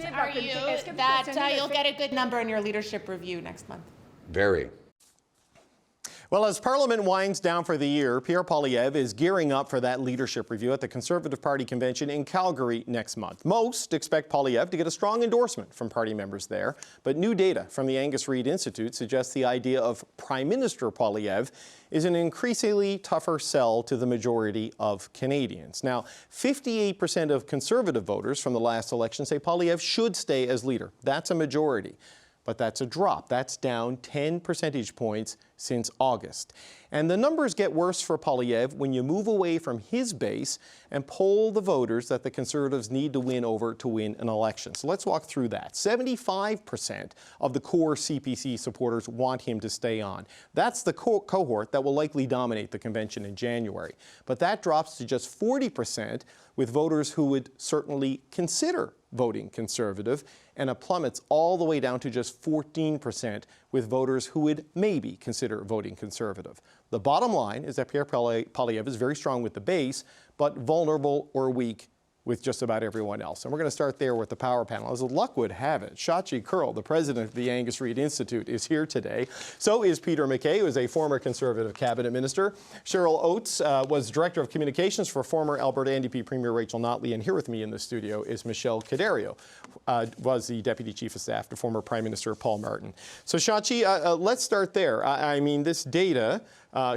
are you that you'll get a good number in your leadership review next month? Very. Well, as Parliament winds down for the year, Pierre Poilievre is gearing up for that leadership review at the Conservative Party convention in Calgary next month. Most expect Poilievre to get a strong endorsement from party members there, but new data from the Angus Reid Institute suggests the idea of Prime Minister Poilievre is an increasingly tougher sell to the majority of Canadians. Now, 58% of Conservative voters from the last election say Poilievre should stay as leader. That's a majority. But that's a drop. That's down 10 percentage points since August. And the numbers get worse for Poilievre when you move away from his base and poll the voters that the Conservatives need to win over to win an election. So let's walk through that. 75% of the core CPC supporters want him to stay on. That's the cohort that will likely dominate the convention in January. But that drops to just 40% with voters who would certainly consider voting Conservative, and it plummets all the way down to just 14% with voters who would maybe consider voting Conservative. The bottom line is that Pierre Poilievre is very strong with the base, but vulnerable or weak with just about everyone else. And we're going to start there with the power panel. As luck would have it, Shachi Kurl, the president of the Angus Reid Institute, is here today. So is Peter MacKay, who is a former Conservative cabinet minister. Cheryl Oates was director of communications for former Alberta NDP Premier Rachel Notley. And here with me in the studio is Michelle Cadario, was the deputy chief of staff to former Prime Minister Paul Martin. So Shachi, let's start there. I mean, this data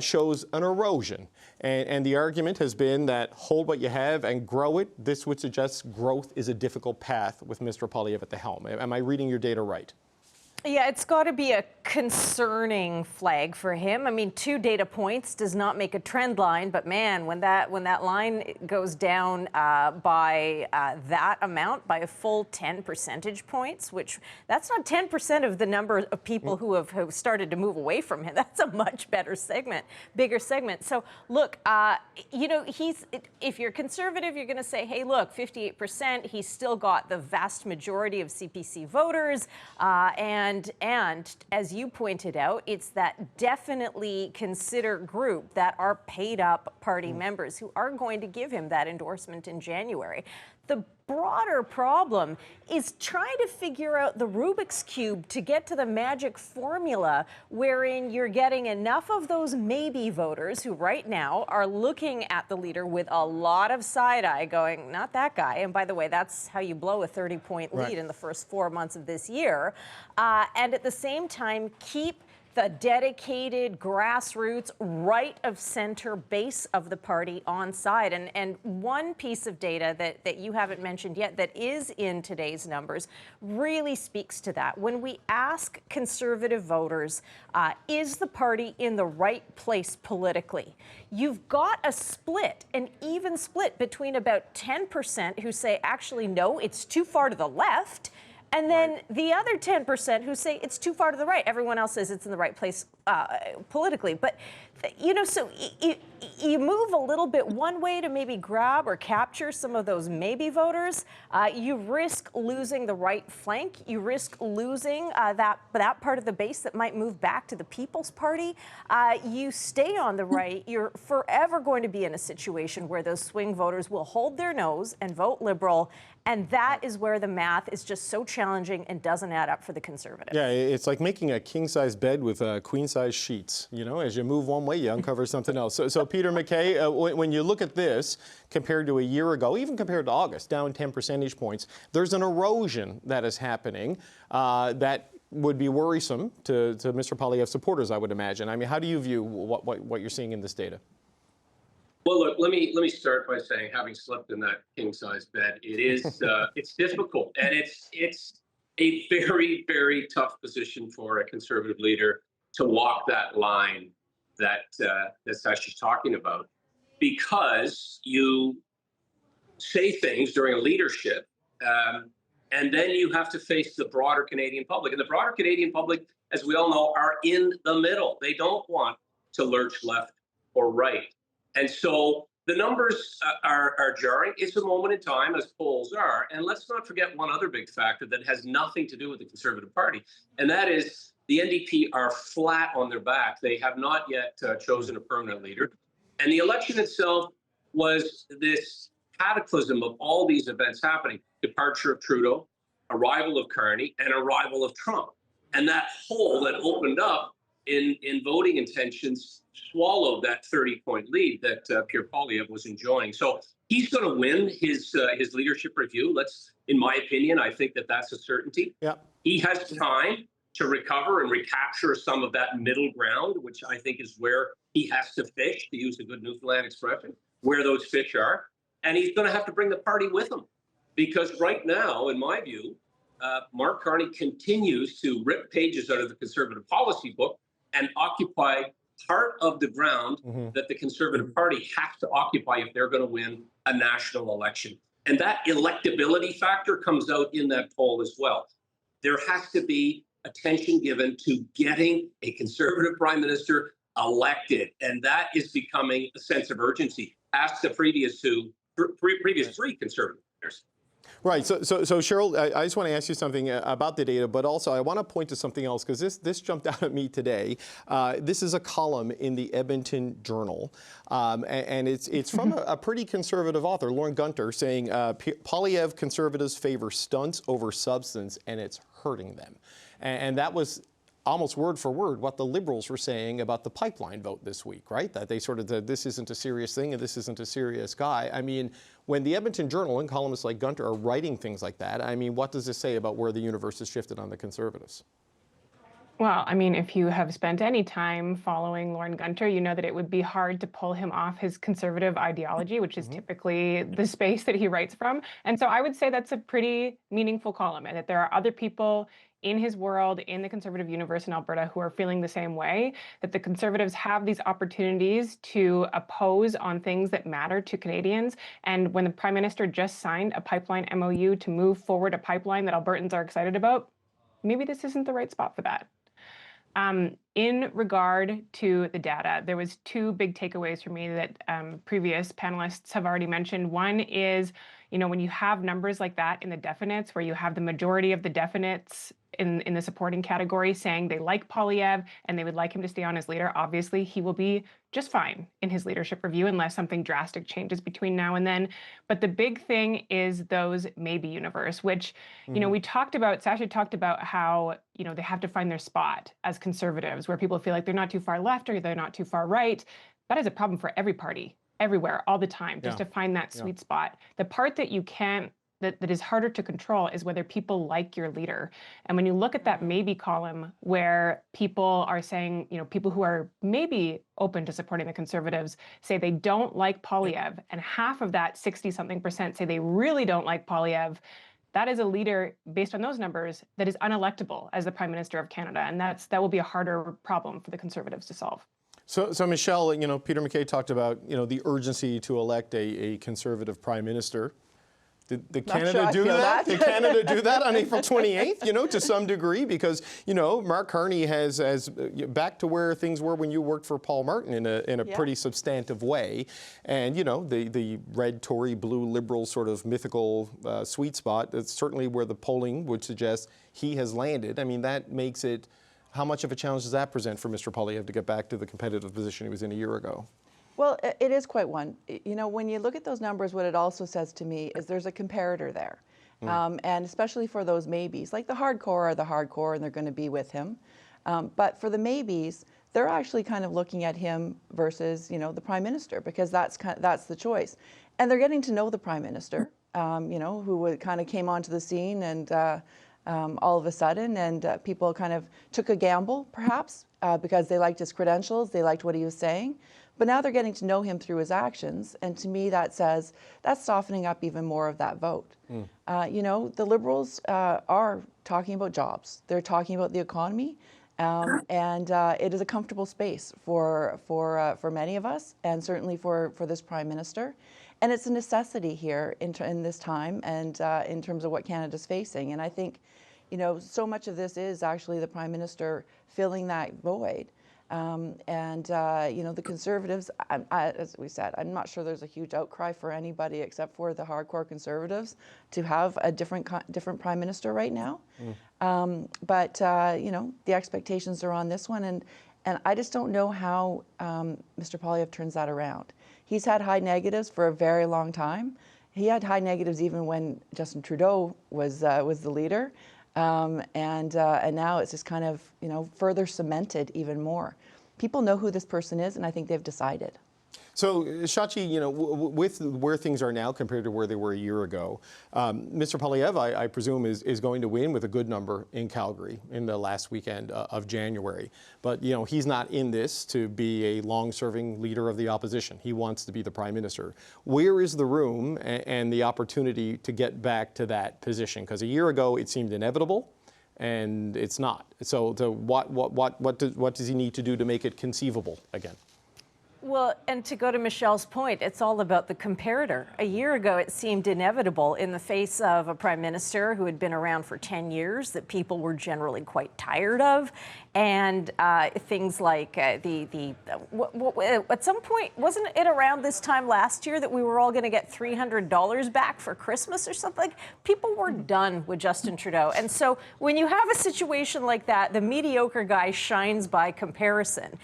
shows an erosion. And the argument has been that hold what you have and grow it. This would suggest growth is a difficult path with Mr. Poilievre at the helm. Am I reading your data right? Yeah, it's got to be a concerning flag for him. I mean, 2 data points does not make a trend line, but man, when that line goes down by that amount, by a full 10 percentage points, which that's not 10% of the number of people who have started to move away from him. That's a much better segment, bigger segment. So look, you know, if you're conservative, you're going to say, hey, look, 58%. He's still got the vast majority of CPC voters, and as you pointed out, it's that definitely consider group that are paid up party members who are going to give him that endorsement in January. The broader problem is trying to figure out the Rubik's Cube to get to the magic formula wherein you're getting enough of those maybe voters who right now are looking at the leader with a lot of side eye going, not that guy. And by the way, that's how you blow a 30-point lead in the first 4 months of this year. And at the same time, keep the dedicated grassroots right of center base of the party on side. And one piece of data that you haven't mentioned yet that is in today's numbers really speaks to that. When we ask Conservative voters, is the party in the right place politically? You've got a split, an even split between about 10% who say, actually, no, it's too far to the left, and then the other 10% who say it's too far to the right. Everyone else says it's in the right place politically. But, you know, so you move a little bit one way to maybe grab or capture some of those maybe voters. You risk losing the right flank. You risk losing that part of the base that might move back to the People's Party. You stay on the right, you're forever going to be in a situation where those swing voters will hold their nose and vote Liberal. And that is where the math is just so challenging and doesn't add up for the Conservatives. Yeah, it's like making a king-size bed with queen-size sheets. You know, as you move one way, you uncover something else. So Peter MacKay, when you look at this compared to a year ago, even compared to August, down 10 percentage points, there's an erosion that is happening that would be worrisome to Mr. Poilievre supporters, I would imagine. I mean, how do you view what you're seeing in this data? Well, look, let me start by saying, having slept in that king-size bed, it is it's difficult, and it's a very, very tough position for a Conservative leader to walk that line that Sasha's talking about, because you say things during a leadership, and then you have to face the broader Canadian public, and the broader Canadian public, as we all know, are in the middle. They don't want to lurch left or right. And so the numbers are jarring. It's a moment in time, as polls are. And let's not forget one other big factor that has nothing to do with the Conservative Party, and that is the NDP are flat on their back. They have not yet chosen a permanent leader. And the election itself was this cataclysm of all these events happening. Departure of Trudeau, arrival of Carney and arrival of Trump. And that hole that opened up in voting intentions swallowed that 30-point lead that Pierre Poilievre was enjoying. So he's going to win his leadership review. In my opinion, I think that's a certainty. Yeah. He has time to recover and recapture some of that middle ground, which I think is where he has to fish, to use a good Newfoundland expression, where those fish are. And he's going to have to bring the party with him. Because right now, in my view, Mark Carney continues to rip pages out of the Conservative policy book and occupy part of the ground that the Conservative Party has to occupy if they're going to win a national election. And that electability factor comes out in that poll as well. There has to be attention given to getting a Conservative Prime Minister elected. And that is becoming a sense of urgency. Ask the previous three Conservative leaders. Right. So Cheryl, I just want to ask you something about the data, but also I want to point to something else because this jumped out at me today. This is a column in the Edmonton Journal, and it's from a pretty conservative author, Lauren Gunter, saying Poilievre conservatives favor stunts over substance, and it's hurting them. And that was almost word for word what the Liberals were saying about the pipeline vote this week, right? That they sort of said, this isn't a serious thing and this isn't a serious guy. I mean, when the Edmonton Journal and columnists like Gunter are writing things like that, I mean, what does this say about where the universe has shifted on the Conservatives? Well, I mean, if you have spent any time following Lauren Gunter, you know that it would be hard to pull him off his conservative ideology, which is typically the space that he writes from. And so I would say that's a pretty meaningful column, and that there are other people in his world, in the Conservative universe in Alberta, who are feeling the same way, that the Conservatives have these opportunities to oppose on things that matter to Canadians. And when the Prime Minister just signed a pipeline MOU to move forward a pipeline that Albertans are excited about, maybe this isn't the right spot for that. In regard to the data, there was two big takeaways for me that previous panelists have already mentioned. One is, when you have numbers like that in the definites, where you have the majority of the definites in the supporting category saying they like Poilievre and they would like him to stay on as leader, obviously he will be just fine in his leadership review unless something drastic changes between now and then. But the big thing is those maybe universe, which, we talked about, Sasha talked about how, they have to find their spot as Conservatives, where people feel like they're not too far left or they're not too far right. That is a problem for every party, everywhere, all the time, just to find that sweet spot. The part that you can't, that is harder to control is whether people like your leader. And when you look at that maybe column where people are saying, people who are maybe open to supporting the Conservatives say they don't like Poilievre, and half of that 60-something% say they really don't like Poilievre, that is a leader, based on those numbers, that is unelectable as the Prime Minister of Canada. And that will be a harder problem for the Conservatives to solve. So Michelle, Peter MacKay talked about, the urgency to elect a Conservative Prime Minister. Did Canada do that? Did Canada do that on April 28th, to some degree? Because, Mark Carney has back to where things were when you worked for Paul Martin in a pretty substantive way. And, the red Tory, blue Liberal sort of mythical sweet spot, that's certainly where the polling would suggest he has landed. I mean, that makes it, how much of a challenge does that present for Mr. Poilievre to get back to the competitive position he was in a year ago? Well, it is quite one. When you look at those numbers, what it also says to me is there's a comparator there. And especially for those maybes, like the hardcore are the hardcore and they're going to be with him. But for the maybes, they're actually kind of looking at him versus, the Prime Minister, because that's the choice. And they're getting to know the Prime Minister, who kind of came onto the scene and all of a sudden, and people kind of took a gamble, perhaps, because they liked his credentials, they liked what he was saying. But now they're getting to know him through his actions, and to me that says that's softening up even more of that vote. The Liberals are talking about jobs. They're talking about the economy, and it is a comfortable space for many of us, and certainly for this Prime Minister. And it's a necessity here in this time, and in terms of what Canada's facing. And I think, so much of this is actually the Prime Minister filling that void. The Conservatives, as we said, I'm not sure there's a huge outcry for anybody except for the hardcore Conservatives to have a different Prime Minister right now. But the expectations are on this one, and I just don't know how Mr. Poilievre turns that around. He's had high negatives for a very long time. he had high negatives even when Justin Trudeau was the leader, and now it's just kind of further cemented even more. People know who this person is, and I think they've decided. So, Shachi, with where things are now compared to where they were a year ago, Mr. Poilievre, I presume, is going to win with a good number in Calgary in the last weekend of January. But, he's not in this to be a long-serving leader of the opposition. He wants to be the Prime Minister. Where is the room and the opportunity to get back to that position? Because a year ago, it seemed inevitable, and it's not. So, what does he need to do to make it conceivable again? Well, and to go to Michelle's point, it's all about the comparator. A year ago, it seemed inevitable in the face of a prime minister who had been around for 10 years that people were generally quite tired of. And things like at some point, wasn't it around this time last year that we were all going to get $300 back for Christmas or something? Like, people were done with Justin Trudeau. And so when you have a situation like that, the mediocre guy shines by comparison.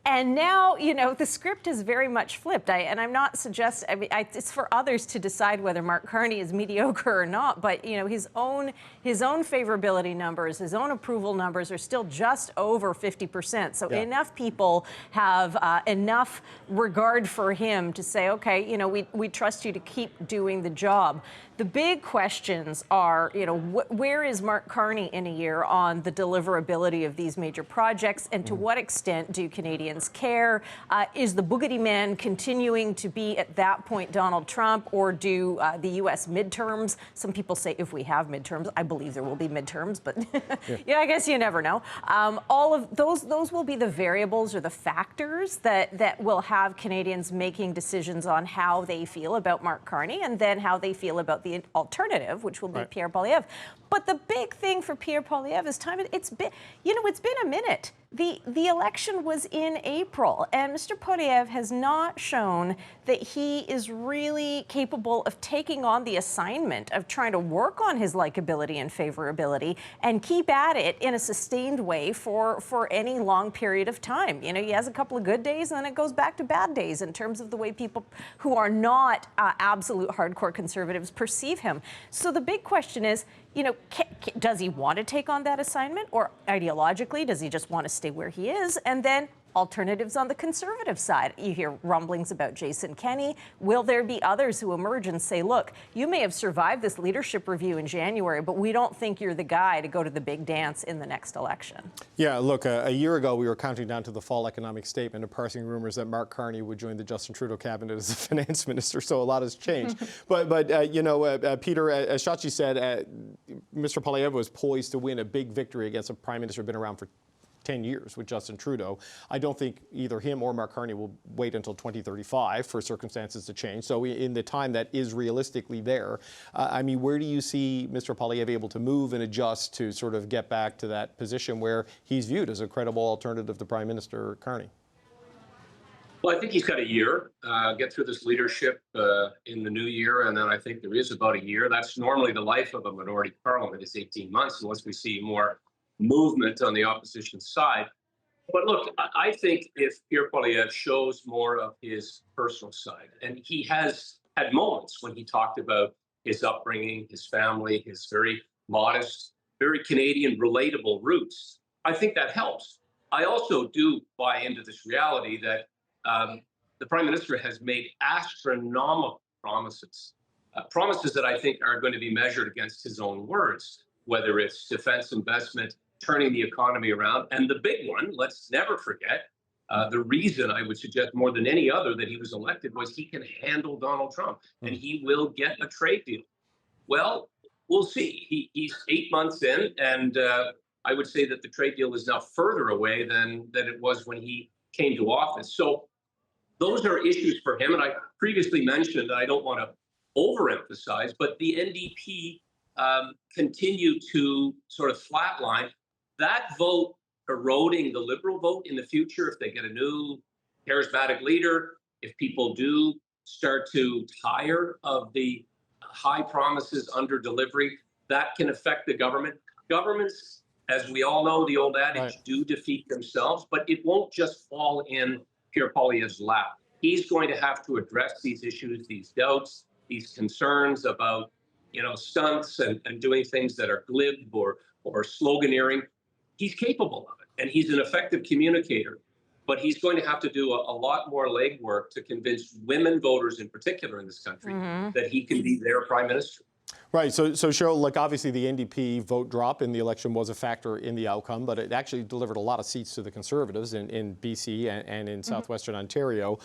And now, the script is very much flipped. And I'm not suggesting, it's for others to decide whether Mark Carney is mediocre or not. But, his own favorability numbers, his own approval numbers are still just over 50%. So enough people have enough regard for him to say, okay, we trust you to keep doing the job. The big questions are, where is Mark Carney in a year on the deliverability of these major projects, and to what extent do Canadians care? Is the boogity man continuing to be at that point Donald Trump, or do the U.S. midterms? Some people say if we have midterms, I believe there will be midterms, but I guess you never know. All of those will be the variables or the factors that will have Canadians making decisions on how they feel about Mark Carney, and then how they feel about the alternative, which will be Pierre Poilievre. But the big thing for Pierre Poilievre is time. It's been a minute. The election was in April, and Mr. Poilievre has not shown that he is really capable of taking on the assignment of trying to work on his likability and favorability and keep at it in a sustained way for any long period of time. He has a couple of good days, and then it goes back to bad days in terms of the way people who are not absolute hardcore conservatives perceive him. So the big question is, does he want to take on that assignment, or ideologically, does he just want to stay where he is? And then alternatives on the conservative side. You hear rumblings about Jason Kenney. Will there be others who emerge and say, look, you may have survived this leadership review in January, but we don't think you're the guy to go to the big dance in the next election? Yeah, look, a year ago, we were counting down to the fall economic statement and parsing rumors that Mark Carney would join the Justin Trudeau cabinet as a finance minister, so a lot has changed. but Peter, as Shachi said, Mr. Poilievre was poised to win a big victory against a prime minister who'd been around for 10 years with Justin Trudeau. I don't think either him or Mark Carney will wait until 2035 for circumstances to change. So in the time that is realistically there, where do you see Mr. Poilievre able to move and adjust to sort of get back to that position where he's viewed as a credible alternative to Prime Minister Carney? Well, I think he's got a year, get through this leadership in the new year, and then I think there is about a year. That's normally the life of a minority parliament, is 18 months, unless we see more movement on the opposition side. But look, I think if Pierre Poilievre shows more of his personal side, and he has had moments when he talked about his upbringing, his family, his very modest, very Canadian, relatable roots, I think that helps. I also do buy into this reality that the Prime Minister has made astronomical promises, promises that I think are going to be measured against his own words, whether it's defense investment, turning the economy around. And the big one, let's never forget, the reason I would suggest more than any other that he was elected was he can handle Donald Trump, and he will get a trade deal. Well, we'll see. He's 8 months in, and I would say that the trade deal is now further away than it was when he came to office. So those are issues for him. And I previously mentioned, I don't want to overemphasize, but the NDP continue to sort of flatline. That vote eroding the Liberal vote in the future, if they get a new charismatic leader, if people do start to tire of the high promises under delivery, that can affect the government. Governments, as we all know, the old adage, do defeat themselves, but it won't just fall in Pierre Poilievre's lap. He's going to have to address these issues, these doubts, these concerns about, stunts and doing things that are glib or sloganeering. He's capable of it, and he's an effective communicator. But he's going to have to do a lot more legwork to convince women voters in particular in this country that he can be their prime minister. Right. So Cheryl, like obviously the NDP vote drop in the election was a factor in the outcome, but it actually delivered a lot of seats to the Conservatives in BC and in southwestern Ontario.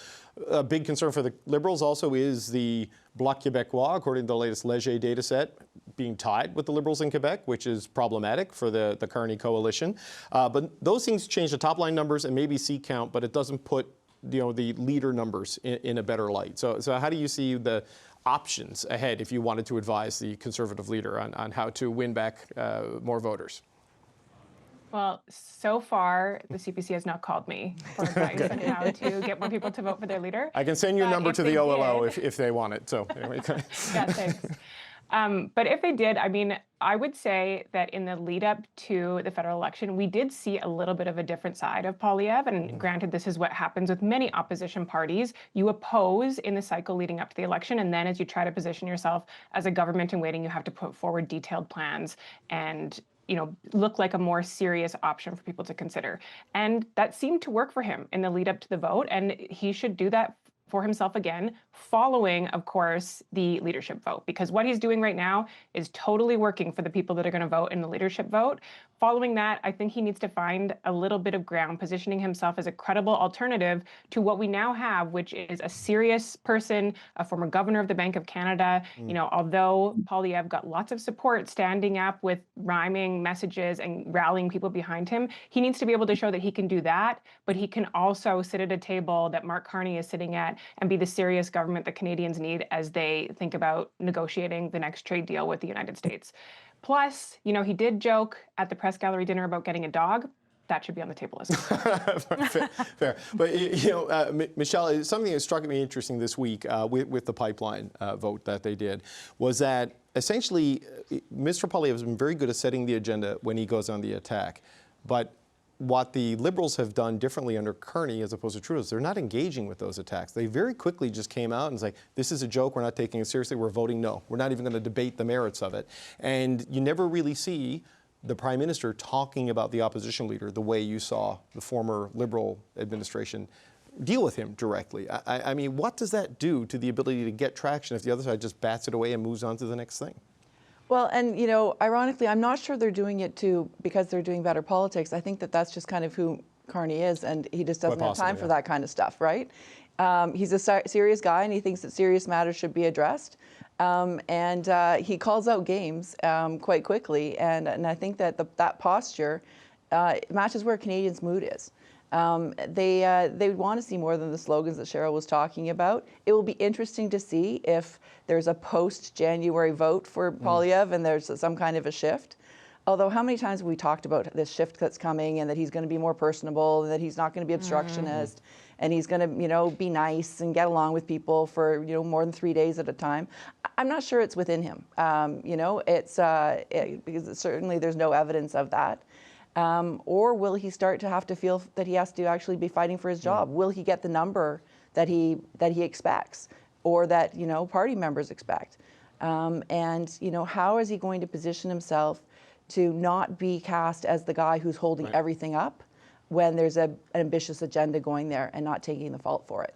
A big concern for the Liberals also is the Bloc Québécois, according to the latest Léger data set, being tied with the Liberals in Quebec, which is problematic for the Carney coalition. But those things change the top line numbers and maybe seat count, but it doesn't put the leader numbers in a better light. So how do you see the options ahead if you wanted to advise the Conservative leader on how to win back more voters? Well, so far, the CBC has not called me for advice on how to get more people to vote for their leader. I can send your number to the OLO if they want it. So anyway. Yeah, thanks. But if they did, I mean, I would say that in the lead up to the federal election, we did see a little bit of a different side of Poilievre. And granted, this is what happens with many opposition parties. You oppose in the cycle leading up to the election. And then as you try to position yourself as a government in waiting, you have to put forward detailed plans and look like a more serious option for people to consider. And that seemed to work for him in the lead up to the vote. And he should do that for himself again, following, of course, the leadership vote. Because what he's doing right now is totally working for the people that are going to vote in the leadership vote. Following that, I think he needs to find a little bit of ground, positioning himself as a credible alternative to what we now have, which is a serious person, a former governor of the Bank of Canada. Although Poilievre got lots of support standing up with rhyming messages and rallying people behind him, he needs to be able to show that he can do that, but he can also sit at a table that Mark Carney is sitting at and be the serious government that Canadians need as they think about negotiating the next trade deal with the United States. Plus, he did joke at the press gallery dinner about getting a dog. That should be on the table as well. Fair. But, Michelle, something that struck me interesting this week with the pipeline vote that they did was that essentially Mr. Poilievre has been very good at setting the agenda when he goes on the attack. But what the Liberals have done differently under Carney as opposed to Trudeau is they're not engaging with those attacks. They very quickly just came out and say, this is a joke, we're not taking it seriously, we're voting no. We're not even going to debate the merits of it. And you never really see the Prime Minister talking about the opposition leader the way you saw the former Liberal administration deal with him directly. I mean, what does that do to the ability to get traction if the other side just bats it away and moves on to the next thing? Well, and ironically, I'm not sure they're doing it because they're doing better politics. I think that's just kind of who Carney is, and he just doesn't have time for that kind of stuff, right? He's a serious guy, and he thinks that serious matters should be addressed. And he calls out games quite quickly, and I think that that posture matches where Canadians' mood is. They want to see more than the slogans that Cheryl was talking about. It will be interesting to see if there's a post-January vote for Poilievre and there's some kind of a shift. Although how many times have we talked about this shift that's coming and that he's going to be more personable and that he's not going to be obstructionist and he's going to, be nice and get along with people for, more than 3 days at a time. I'm not sure it's within him. Because certainly there's no evidence of that. Or will he start to have to feel that he has to actually be fighting for his job? Will he get the number that he expects or that, party members expect? And how is he going to position himself to not be cast as the guy who's holding everything up when there's an ambitious agenda going there and not taking the fault for it?